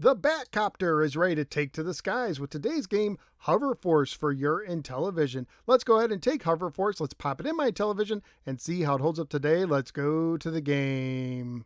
The Batcopter is ready to take to the skies with today's game, Hover Force, for your Intellivision. Let's go ahead and take Hover Force. Let's pop it in my Intellivision and see how it holds up today. Let's go to the game.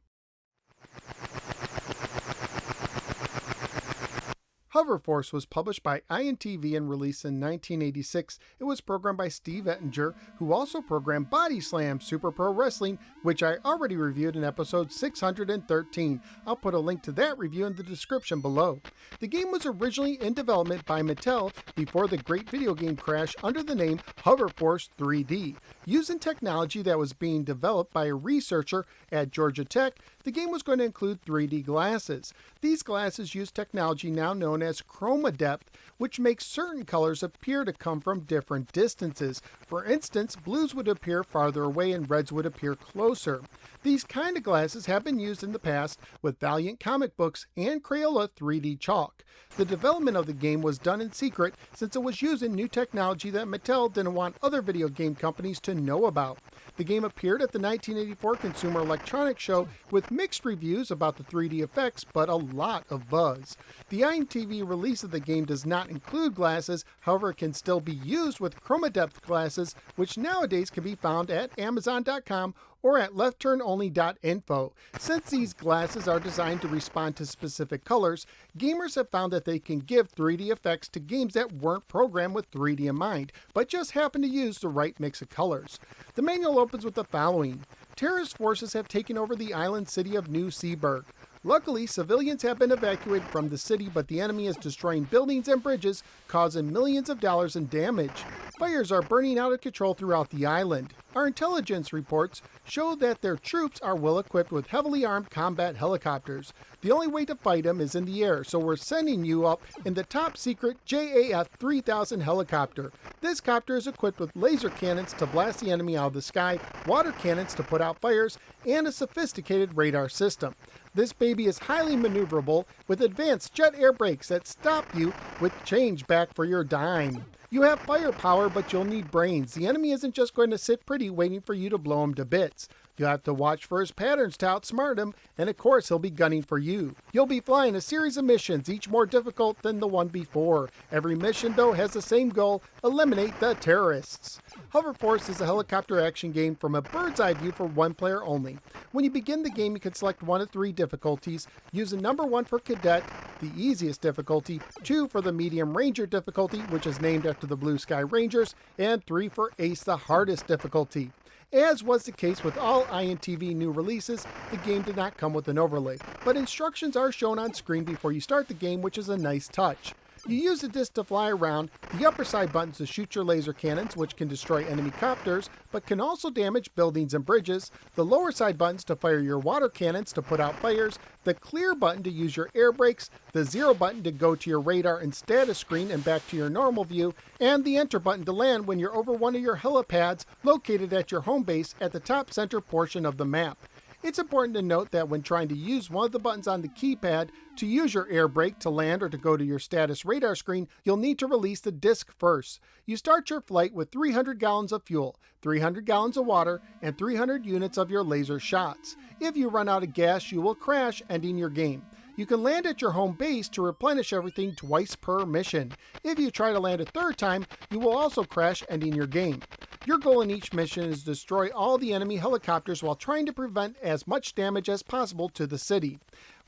Hover Force was published by INTV and released in 1986. It was programmed by Steve Ettinger, who also programmed Body Slam Super Pro Wrestling, which I already reviewed in episode 613. I'll put a link to that review in the description below. The game was originally in development by Mattel before the great video game crash under the name Hover Force 3D. Using technology that was being developed by a researcher at Georgia Tech, the game was going to include 3D glasses. These glasses use technology now known as chroma depth, which makes certain colors appear to come from different distances. For instance, blues would appear farther away and reds would appear closer. These kind of glasses have been used in the past with Valiant comic books and Crayola 3D chalk. The development of the game was done in secret since it was using new technology that Mattel didn't want other video game companies to know about. The game appeared at the 1984 Consumer Electronics Show with mixed reviews about the 3D effects, but a lot of buzz. The INTV release of the game does not include glasses, however it can still be used with chroma depth glasses, which nowadays can be found at Amazon.com or at leftturnonly.info. Since these glasses are designed to respond to specific colors, gamers have found that they can give 3D effects to games that weren't programmed with 3D in mind, but just happen to use the right mix of colors. The manual opens with the following. Terrorist forces have taken over the island city of New Seaburg. Luckily, civilians have been evacuated from the city, but the enemy is destroying buildings and bridges, causing millions of dollars in damage. Fires are burning out of control throughout the island. Our intelligence reports show that their troops are well equipped with heavily armed combat helicopters. The only way to fight them is in the air, so we're sending you up in the top secret JAF 3000 helicopter. This copter is equipped with laser cannons to blast the enemy out of the sky, water cannons to put out fires, and a sophisticated radar system. This baby is highly maneuverable with advanced jet air brakes that stop you with change back for your dime. You have firepower, but you'll need brains. The enemy isn't just going to sit pretty waiting for you to blow him to bits. You'll have to watch for his patterns to outsmart him, and of course he'll be gunning for you. You'll be flying a series of missions, each more difficult than the one before. Every mission, though, has the same goal: eliminate the terrorists. Hover Force is a helicopter action game from a bird's eye view for one player only. When you begin the game, you can select one of three difficulties, using number 1 for Cadet, the easiest difficulty, 2 for the Medium Ranger difficulty, which is named after the Blue Sky Rangers, and 3 for Ace, the hardest difficulty. As was the case with all INTV new releases, the game did not come with an overlay, but instructions are shown on screen before you start the game, which is a nice touch. You use the disc to fly around, the upper side buttons to shoot your laser cannons, which can destroy enemy copters, but can also damage buildings and bridges, the lower side buttons to fire your water cannons to put out fires, the clear button to use your air brakes, the 0 button to go to your radar and status screen and back to your normal view, and the enter button to land when you're over one of your helipads located at your home base at the top center portion of the map. It's important to note that when trying to use one of the buttons on the keypad to use your air brake to land or to go to your status radar screen, you'll need to release the disc first. You start your flight with 300 gallons of fuel, 300 gallons of water, and 300 units of your laser shots. If you run out of gas, you will crash, ending your game. You can land at your home base to replenish everything twice per mission. If you try to land a third time, you will also crash, ending your game. Your goal in each mission is to destroy all the enemy helicopters while trying to prevent as much damage as possible to the city.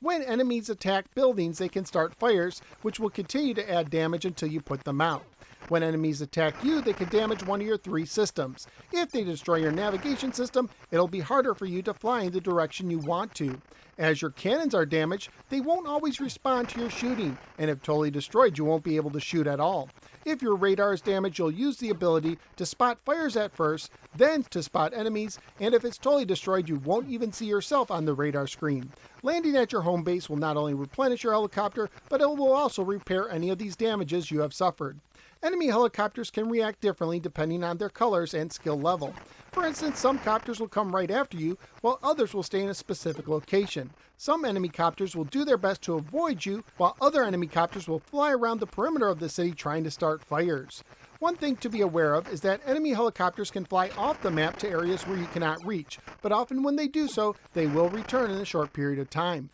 When enemies attack buildings, they can start fires, which will continue to add damage until you put them out. When enemies attack you, they can damage one of your 3 systems. If they destroy your navigation system, it'll be harder for you to fly in the direction you want to. As your cannons are damaged, they won't always respond to your shooting, and if totally destroyed, you won't be able to shoot at all. If your radar is damaged, you'll use the ability to spot fires at first, then to spot enemies, and if it's totally destroyed, you won't even see yourself on the radar screen. Landing at your home base will not only replenish your helicopter, but it will also repair any of these damages you have suffered. Enemy helicopters can react differently depending on their colors and skill level. For instance, some copters will come right after you, while others will stay in a specific location. Some enemy copters will do their best to avoid you, while other enemy copters will fly around the perimeter of the city trying to start fires. One thing to be aware of is that enemy helicopters can fly off the map to areas where you cannot reach, but often when they do so, they will return in a short period of time.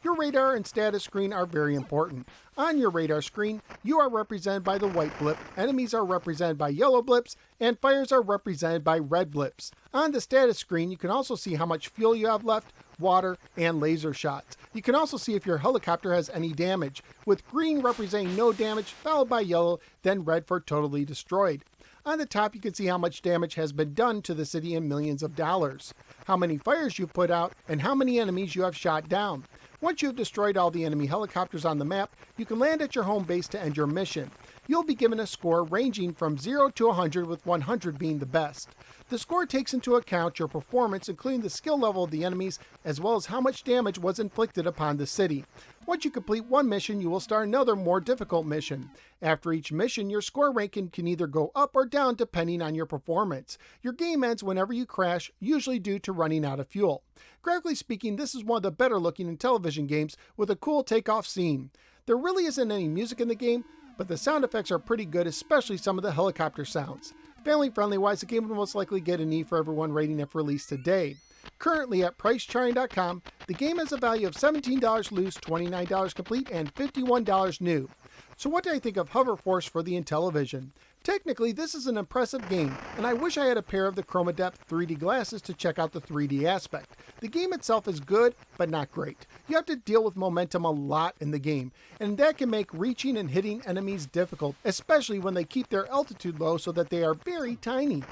Your radar and status screen are very important. On your radar screen, you are represented by the white blip, enemies are represented by yellow blips, and fires are represented by red blips. On the status screen, you can also see how much fuel you have left, water, and laser shots. You can also see if your helicopter has any damage, with green representing no damage, followed by yellow, then red for totally destroyed. On the top, you can see how much damage has been done to the city in millions of dollars, how many fires you've put out, and how many enemies you have shot down. Once you've destroyed all the enemy helicopters on the map, you can land at your home base to end your mission. You'll be given a score ranging from 0 to 100, with 100 being the best. The score takes into account your performance, including the skill level of the enemies, as well as how much damage was inflicted upon the city. Once you complete one mission, you will start another more difficult mission. After each mission, your score ranking can either go up or down depending on your performance. Your game ends whenever you crash, usually due to running out of fuel. Graphically speaking, this is one of the better looking Intellivision games with a cool takeoff scene. There really isn't any music in the game, but the sound effects are pretty good, especially some of the helicopter sounds. Family friendly wise, the game will most likely get an E for everyone rating if released today. Currently at pricecharting.com, the game has a value of $17 loose, $29 complete, and $51 new. So what do I think of Hover Force for the Intellivision? Technically, this is an impressive game, and I wish I had a pair of the Chroma Depth 3D glasses to check out the 3D aspect. The game itself is good, but not great. You have to deal with momentum a lot in the game, and that can make reaching and hitting enemies difficult, especially when they keep their altitude low so that they are very tiny.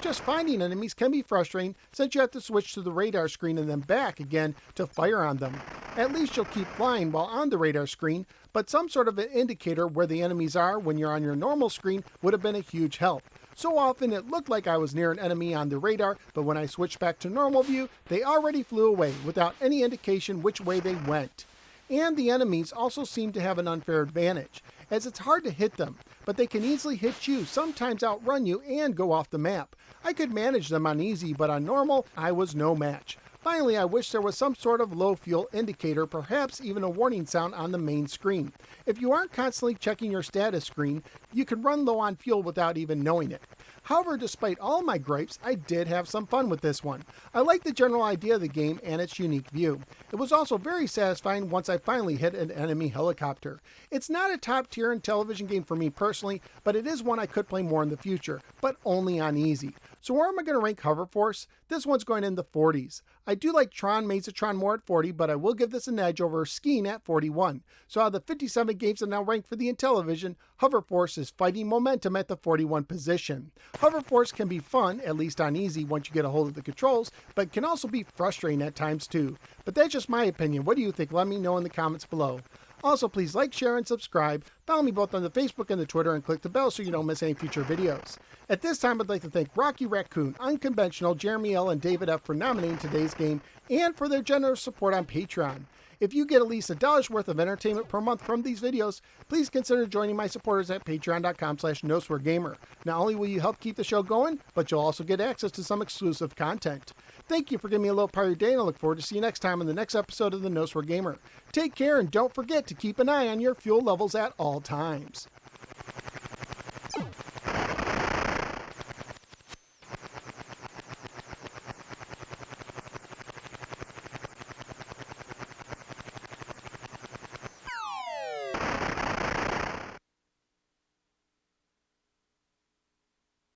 Just finding enemies can be frustrating since you have to switch to the radar screen and then back again to fire on them. At least you'll keep flying while on the radar screen, but some sort of an indicator where the enemies are when you're on your normal screen would have been a huge help. So often it looked like I was near an enemy on the radar, but when I switched back to normal view, they already flew away without any indication which way they went. And the enemies also seem to have an unfair advantage, as it's hard to hit them, but they can easily hit you, sometimes outrun you, and go off the map. I could manage them on easy, but on normal, I was no match. Finally, I wish there was some sort of low fuel indicator, perhaps even a warning sound on the main screen. If you aren't constantly checking your status screen, you can run low on fuel without even knowing it. However, despite all my gripes, I did have some fun with this one. I liked the general idea of the game and its unique view. It was also very satisfying once I finally hit an enemy helicopter. It's not a top tier Intellivision game for me personally, but it is one I could play more in the future, but only on easy. So where am I going to rank Hover Force? This one's going in the 40s. I do like Tron Mazatron more at 40, but I will give this an edge over Skiing at 41. So out of the 57 games that are now ranked for the Intellivision, Hover Force is fighting momentum at the 41 position. Hover Force can be fun, at least on easy once you get a hold of the controls, but can also be frustrating at times too. But that's just my opinion. What do you think? Let me know in the comments below. Also, please like, share, and subscribe. Follow me both on the Facebook and the Twitter, and click the bell so you don't miss any future videos. At this time, I'd like to thank Rocky Raccoon, Unconventional, Jeremy L., and David F. for nominating today's game, and for their generous support on Patreon. If you get at least $1 worth of entertainment per month from these videos, please consider joining my supporters at patreon.com/NoSwearGamer. Not only will you help keep the show going, but you'll also get access to some exclusive content. Thank you for giving me a little part of your day, and I look forward to seeing you next time in the next episode of the No Swear Gamer. Take care, and don't forget to keep an eye on your fuel levels at all times.